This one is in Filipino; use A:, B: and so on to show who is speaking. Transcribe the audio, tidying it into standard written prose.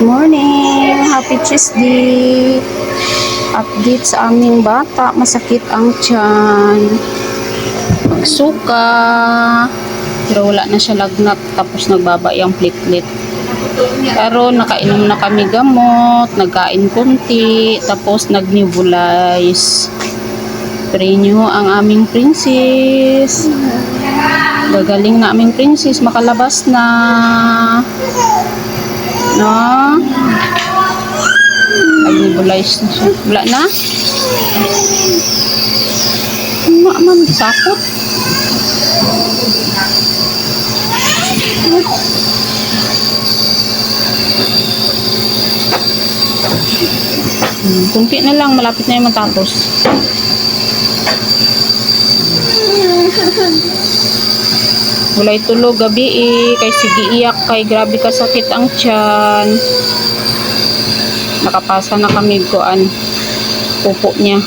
A: morning! Happy Tuesday! Update sa aming bata, masakit ang tiyan. Magsuka. Pero wala na siya lagnat, tapos nagbaba yung platelet. Pero nakainom na kami gamot, nagkain kunti, tapos nag-nebulize. Pray nyo ang aming princess. Gagaling na aming princess, makalabas na. No? Nag-nebulize na siya. Wala na? Man, sakot. Kunti na lang, malapit na yung matapos. Walay tulog gabi kay sige iyak kay grabe ka sakit ang tiyan. Nakapasa na kami kuan pupo niya.